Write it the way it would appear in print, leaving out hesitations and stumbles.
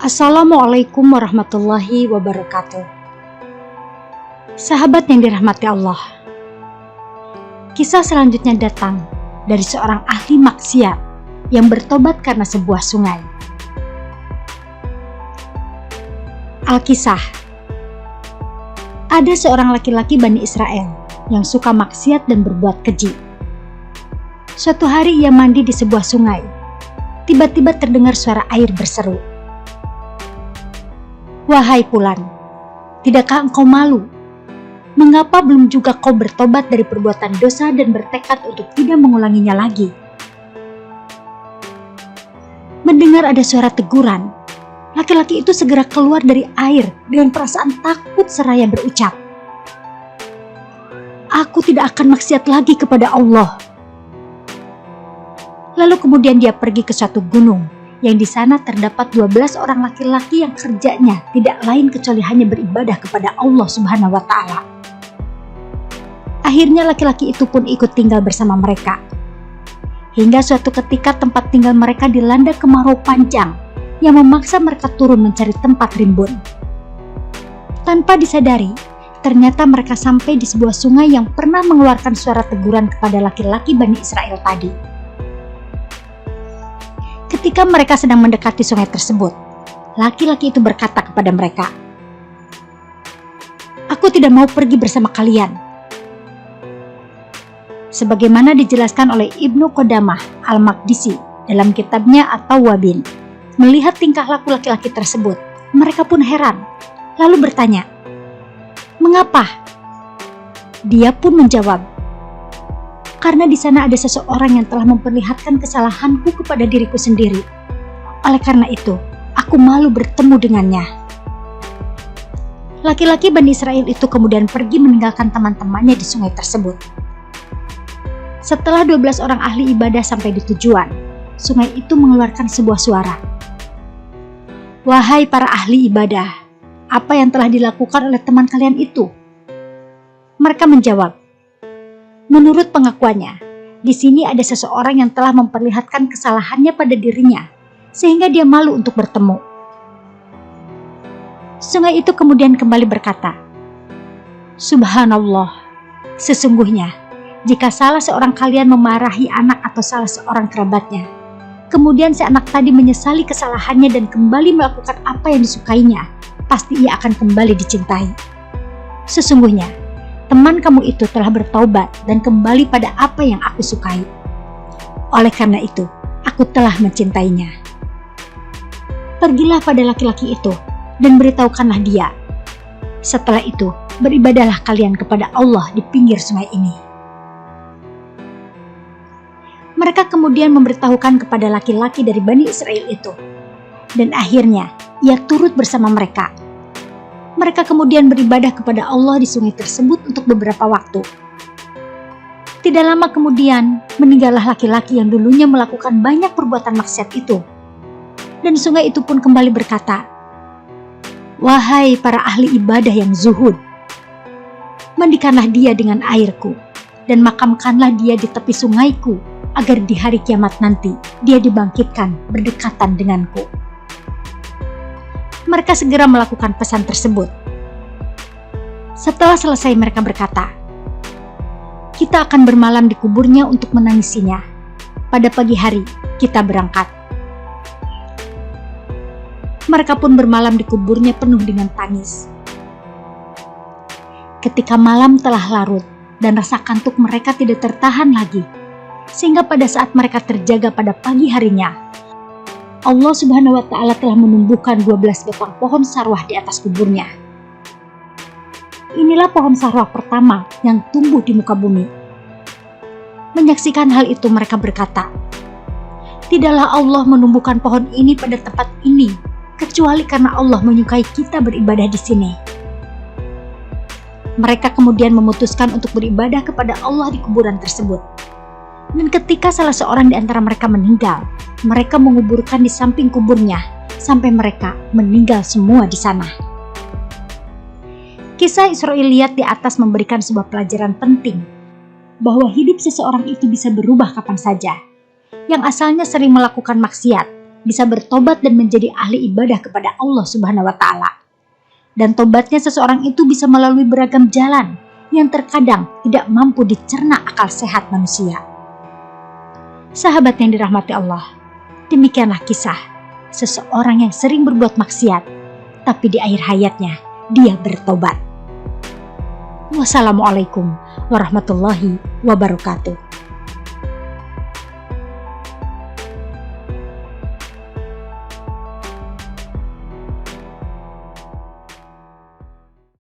Assalamualaikum warahmatullahi wabarakatuh. Sahabat yang dirahmati Allah, kisah selanjutnya datang dari seorang ahli maksiat yang bertobat karena sebuah sungai. Alkisah. Ada seorang laki-laki Bani Israel yang suka maksiat dan berbuat keji. Suatu hari ia mandi di sebuah sungai. Tiba-tiba terdengar suara air berseru. "Wahai Fulan, tidakkah engkau malu? Mengapa belum juga kau bertobat dari perbuatan dosa dan bertekad untuk tidak mengulanginya lagi?" Mendengar ada suara teguran, laki-laki itu segera keluar dari air dengan perasaan takut seraya berucap, "Aku tidak akan maksiat lagi kepada Allah." Lalu kemudian dia pergi ke suatu gunung yang di sana terdapat 12 orang laki-laki yang kerjanya tidak lain kecuali hanya beribadah kepada Allah Subhanahu wa Ta'ala. Akhirnya laki-laki itu pun ikut tinggal bersama mereka. Hingga suatu ketika tempat tinggal mereka dilanda kemarau panjang yang memaksa mereka turun mencari tempat rimbun. Tanpa disadari, ternyata mereka sampai di sebuah sungai yang pernah mengeluarkan suara teguran kepada laki-laki Bani Israel tadi. Ketika mereka sedang mendekati sungai tersebut, laki-laki itu berkata kepada mereka, "Aku tidak mau pergi bersama kalian." Sebagaimana dijelaskan oleh Ibnu Qodamah Al-Maqdisi dalam kitabnya At-Tawwabin, melihat tingkah laku laki-laki tersebut, mereka pun heran, lalu bertanya, "Mengapa?" Dia pun menjawab, "Karena di sana ada seseorang yang telah memperlihatkan kesalahanku kepada diriku sendiri. Oleh karena itu, aku malu bertemu dengannya." Laki-laki Bani Israel itu kemudian pergi meninggalkan teman-temannya di sungai tersebut. Setelah 12 orang ahli ibadah sampai di tujuan, sungai itu mengeluarkan sebuah suara. "Wahai para ahli ibadah, apa yang telah dilakukan oleh teman kalian itu?" Mereka menjawab, menurut pengakuannya, di sini ada seseorang yang telah memperlihatkan kesalahannya pada dirinya, sehingga dia malu untuk bertemu. Sungai itu kemudian kembali berkata, "Subhanallah, sesungguhnya jika salah seorang kalian memarahi anak atau salah seorang kerabatnya, kemudian si anak tadi menyesali kesalahannya dan kembali melakukan apa yang disukainya, pasti ia akan kembali dicintai. Sesungguhnya teman kamu itu telah bertaubat dan kembali pada apa yang aku sukai. Oleh karena itu, aku telah mencintainya." Pergilah pada laki-laki itu dan beritahukanlah dia. Setelah itu, beribadahlah kalian kepada Allah di pinggir sungai ini. Mereka kemudian memberitahukan kepada laki-laki dari Bani Israel itu. Dan akhirnya, ia turut bersama mereka. Mereka kemudian beribadah kepada Allah di sungai tersebut untuk beberapa waktu. Tidak lama kemudian, meninggallah laki-laki yang dulunya melakukan banyak perbuatan maksiat itu. Dan sungai itu pun kembali berkata, "Wahai para ahli ibadah yang zuhud, mandikanlah dia dengan airku, dan makamkanlah dia di tepi sungaiku, agar di hari kiamat nanti dia dibangkitkan berdekatan denganku." Mereka segera melakukan pesan tersebut. Setelah selesai mereka berkata, "Kita akan bermalam di kuburnya untuk menangisinya. Pada pagi hari kita berangkat." Mereka pun bermalam di kuburnya penuh dengan tangis. Ketika malam telah larut dan rasa kantuk mereka tidak tertahan lagi, sehingga pada saat mereka terjaga pada pagi harinya, Allah Subhanahu wa Ta'ala telah menumbuhkan 12 batang pohon sarwah di atas kuburnya. Inilah pohon sarwah pertama yang tumbuh di muka bumi. Menyaksikan hal itu mereka berkata, "Tidaklah Allah menumbuhkan pohon ini pada tempat ini, kecuali karena Allah menyukai kita beribadah di sini." Mereka kemudian memutuskan untuk beribadah kepada Allah di kuburan tersebut. Dan ketika salah seorang di antara mereka meninggal, mereka menguburkan di samping kuburnya sampai mereka meninggal semua di sana. Kisah Israiliyat di atas memberikan sebuah pelajaran penting bahwa hidup seseorang itu bisa berubah kapan saja. Yang asalnya sering melakukan maksiat, bisa bertobat dan menjadi ahli ibadah kepada Allah Subhanahu wa Ta'ala. Dan tobatnya seseorang itu bisa melalui beragam jalan yang terkadang tidak mampu dicerna akal sehat manusia. Sahabat yang dirahmati Allah, demikianlah kisah seseorang yang sering berbuat maksiat, tapi di akhir hayatnya dia bertobat. Wassalamualaikum warahmatullahi wabarakatuh.